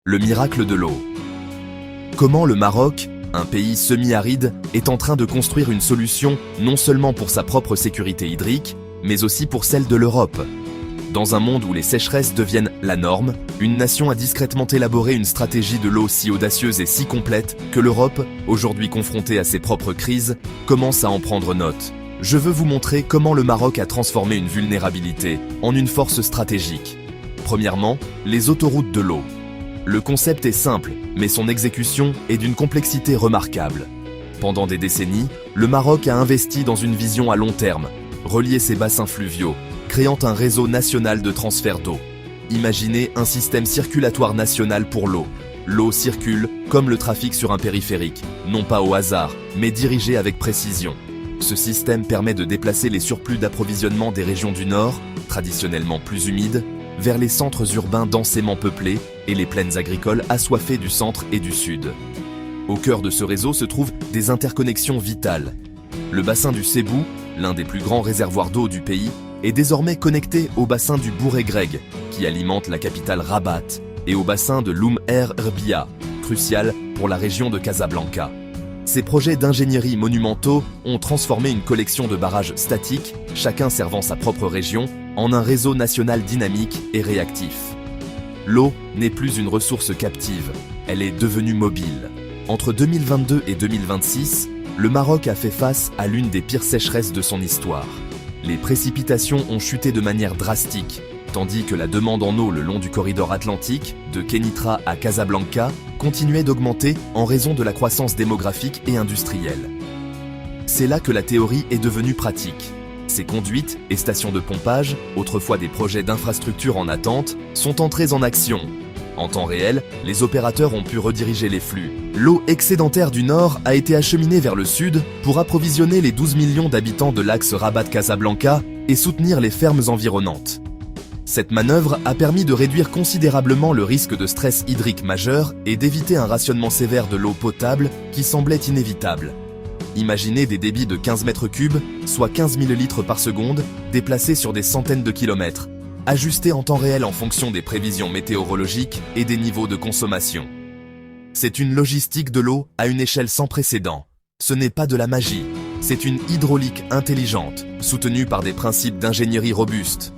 Le miracle de l'eau. Comment le Maroc, un pays semi-aride, est en train de construire une solution non seulement pour sa propre sécurité hydrique, mais aussi pour celle de l'Europe. Dans un monde où les sécheresses deviennent la norme, une nation a discrètement élaboré une stratégie de l'eau si audacieuse et si complète que l'Europe, aujourd'hui confrontée à ses propres crises, commence à en prendre note. Je veux vous montrer comment le Maroc a transformé une vulnérabilité en une force stratégique. Premièrement, les autoroutes de l'eau. Le concept est simple, mais son exécution est d'une complexité remarquable. Pendant des décennies, le Maroc a investi dans une vision à long terme, relier ses bassins fluviaux, créant un réseau national de transfert d'eau. Imaginez un système circulatoire national pour l'eau. L'eau circule comme le trafic sur un périphérique, non pas au hasard, mais dirigé avec précision. Ce système permet de déplacer les surplus d'approvisionnement des régions du Nord, traditionnellement plus humides, vers les centres urbains densément peuplés et les plaines agricoles assoiffées du centre et du sud. Au cœur de ce réseau se trouvent des interconnexions vitales. Le bassin du Sébou, l'un des plus grands réservoirs d'eau du pays, est désormais connecté au bassin du Bourg-et-Greg, qui alimente la capitale Rabat, et au bassin de l'Oum Er Erbia, crucial pour la région de Casablanca. Ces projets d'ingénierie monumentaux ont transformé une collection de barrages statiques, chacun servant sa propre région, en un réseau national dynamique et réactif. L'eau n'est plus une ressource captive, elle est devenue mobile. Entre 2022 et 2026, le Maroc a fait face à l'une des pires sécheresses de son histoire. Les précipitations ont chuté de manière drastique, tandis que la demande en eau le long du corridor atlantique, de Kénitra à Casablanca, continuait d'augmenter en raison de la croissance démographique et industrielle. C'est là que la théorie est devenue pratique. Ces conduites et stations de pompage, autrefois des projets d'infrastructure en attente, sont entrées en action. En temps réel, les opérateurs ont pu rediriger les flux. L'eau excédentaire du nord a été acheminée vers le sud pour approvisionner les 12 millions d'habitants de l'axe Rabat-Casablanca et soutenir les fermes environnantes. Cette manœuvre a permis de réduire considérablement le risque de stress hydrique majeur et d'éviter un rationnement sévère de l'eau potable qui semblait inévitable. Imaginez des débits de 15 mètres cubes, soit 15 000 litres par seconde, déplacés sur des centaines de kilomètres, ajustés en temps réel en fonction des prévisions météorologiques et des niveaux de consommation. C'est une logistique de l'eau à une échelle sans précédent. Ce n'est pas de la magie, c'est une hydraulique intelligente, soutenue par des principes d'ingénierie robustes.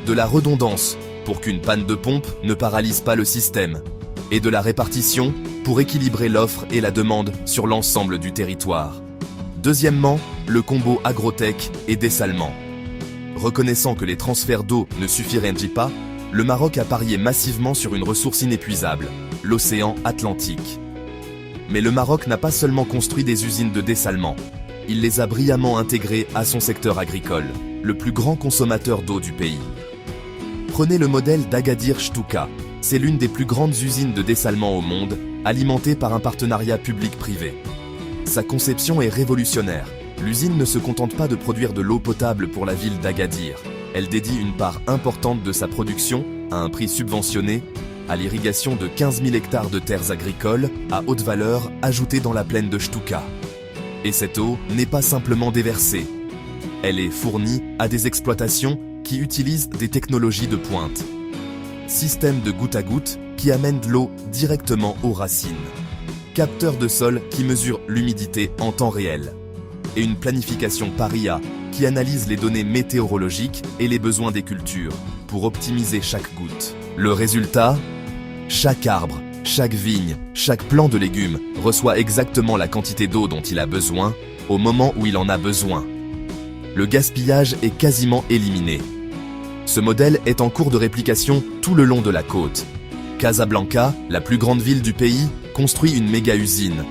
De la redondance, pour qu'une panne de pompe ne paralyse pas le système, et de la répartition, pour équilibrer l'offre et la demande sur l'ensemble du territoire. Deuxièmement, le combo agrotech et dessalement. Reconnaissant que les transferts d'eau ne suffiraient pas, le Maroc a parié massivement sur une ressource inépuisable, l'océan Atlantique. Mais le Maroc n'a pas seulement construit des usines de dessalement, il les a brillamment intégrées à son secteur agricole, le plus grand consommateur d'eau du pays. Prenez le modèle d'Agadir Ch'touka, c'est l'une des plus grandes usines de dessalement au monde, alimentée par un partenariat public-privé. Sa conception est révolutionnaire. L'usine ne se contente pas de produire de l'eau potable pour la ville d'Agadir. Elle dédie une part importante de sa production, à un prix subventionné, à l'irrigation de 15 000 hectares de terres agricoles à haute valeur ajoutées dans la plaine de Ch'touka. Et cette eau n'est pas simplement déversée. Elle est fournie à des exploitations qui utilisent des technologies de pointe. Système de goutte à goutte qui amène de l'eau directement aux racines. Capteur de sol qui mesure l'humidité en temps réel. Et une planification par IA qui analyse les données météorologiques et les besoins des cultures pour optimiser chaque goutte. Le résultat ? Chaque arbre, chaque vigne, chaque plant de légumes reçoit exactement la quantité d'eau dont il a besoin au moment où il en a besoin. Le gaspillage est quasiment éliminé. Ce modèle est en cours de réplication tout le long de la côte. Casablanca, la plus grande ville du pays, construit une méga-usine.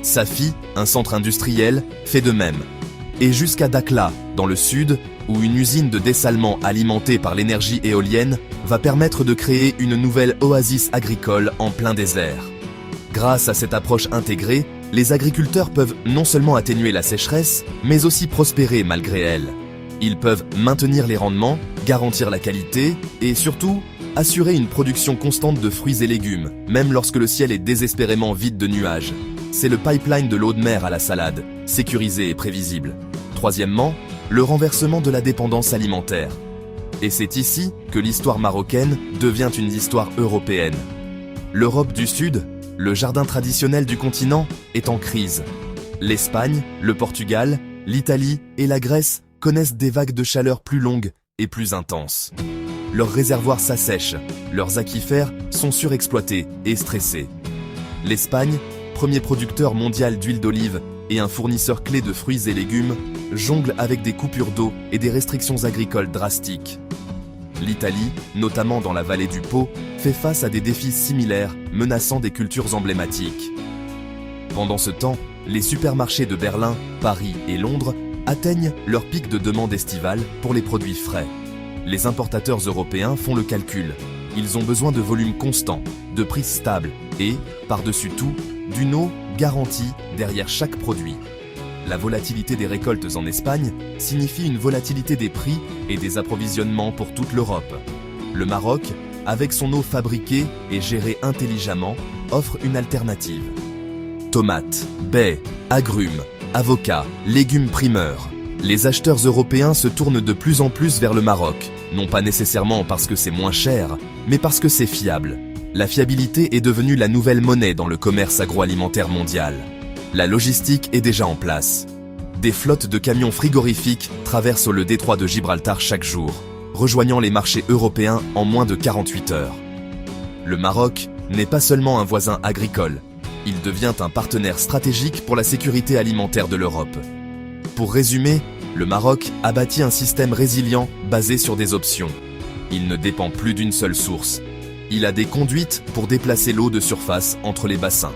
Safi, un centre industriel, fait de même. Et jusqu'à Dakhla, dans le sud, où une usine de dessalement alimentée par l'énergie éolienne va permettre de créer une nouvelle oasis agricole en plein désert. Grâce à cette approche intégrée, les agriculteurs peuvent non seulement atténuer la sécheresse, mais aussi prospérer malgré elle. Ils peuvent maintenir les rendements, garantir la qualité et surtout, assurer une production constante de fruits et légumes, même lorsque le ciel est désespérément vide de nuages. C'est le pipeline de l'eau de mer à la salade, sécurisé et prévisible. Troisièmement, le renversement de la dépendance alimentaire. Et c'est ici que l'histoire marocaine devient une histoire européenne. L'Europe du Sud, le jardin traditionnel du continent, est en crise. L'Espagne, le Portugal, l'Italie et la Grèce connaissent des vagues de chaleur plus longues et plus intenses. Leurs réservoirs s'assèchent, leurs aquifères sont surexploités et stressés. L'Espagne, premier producteur mondial d'huile d'olive et un fournisseur clé de fruits et légumes, jongle avec des coupures d'eau et des restrictions agricoles drastiques. L'Italie, notamment dans la vallée du Pô, fait face à des défis similaires menaçant des cultures emblématiques. Pendant ce temps, les supermarchés de Berlin, Paris et Londres atteignent leur pic de demande estivale pour les produits frais. Les importateurs européens font le calcul. Ils ont besoin de volumes constants, de prix stables et, par-dessus tout, d'une eau garantie derrière chaque produit. La volatilité des récoltes en Espagne signifie une volatilité des prix et des approvisionnements pour toute l'Europe. Le Maroc, avec son eau fabriquée et gérée intelligemment, offre une alternative. Tomates, baies, agrumes, avocats, légumes primeurs. Les acheteurs européens se tournent de plus en plus vers le Maroc, non pas nécessairement parce que c'est moins cher, mais parce que c'est fiable. La fiabilité est devenue la nouvelle monnaie dans le commerce agroalimentaire mondial. La logistique est déjà en place. Des flottes de camions frigorifiques traversent le détroit de Gibraltar chaque jour, rejoignant les marchés européens en moins de 48 heures. Le Maroc n'est pas seulement un voisin agricole, il devient un partenaire stratégique pour la sécurité alimentaire de l'Europe. Pour résumer, le Maroc a bâti un système résilient basé sur des options. Il ne dépend plus d'une seule source. Il a des conduites pour déplacer l'eau de surface entre les bassins.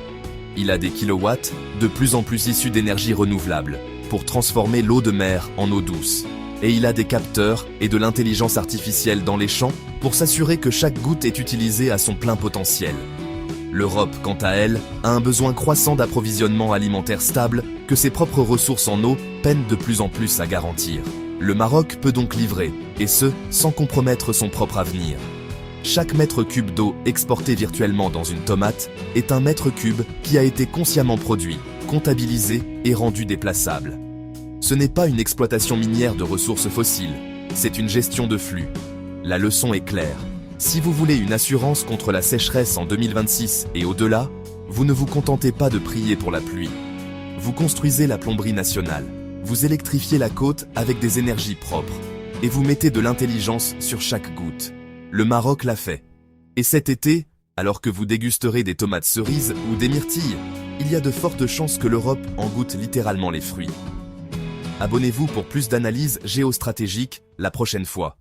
Il a des kilowatts, de plus en plus issus d'énergie renouvelable, pour transformer l'eau de mer en eau douce. Et il a des capteurs et de l'intelligence artificielle dans les champs pour s'assurer que chaque goutte est utilisée à son plein potentiel. L'Europe, quant à elle, a un besoin croissant d'approvisionnement alimentaire stable que ses propres ressources en eau peinent de plus en plus à garantir. Le Maroc peut donc livrer, et ce, sans compromettre son propre avenir. Chaque mètre cube d'eau exporté virtuellement dans une tomate est un mètre cube qui a été consciemment produit, comptabilisé et rendu déplaçable. Ce n'est pas une exploitation minière de ressources fossiles, c'est une gestion de flux. La leçon est claire. Si vous voulez une assurance contre la sécheresse en 2026 et au-delà, vous ne vous contentez pas de prier pour la pluie. Vous construisez la plomberie nationale, vous électrifiez la côte avec des énergies propres, et vous mettez de l'intelligence sur chaque goutte. Le Maroc l'a fait. Et cet été, alors que vous dégusterez des tomates cerises ou des myrtilles, il y a de fortes chances que l'Europe en goûte littéralement les fruits. Abonnez-vous pour plus d'analyses géostratégiques la prochaine fois.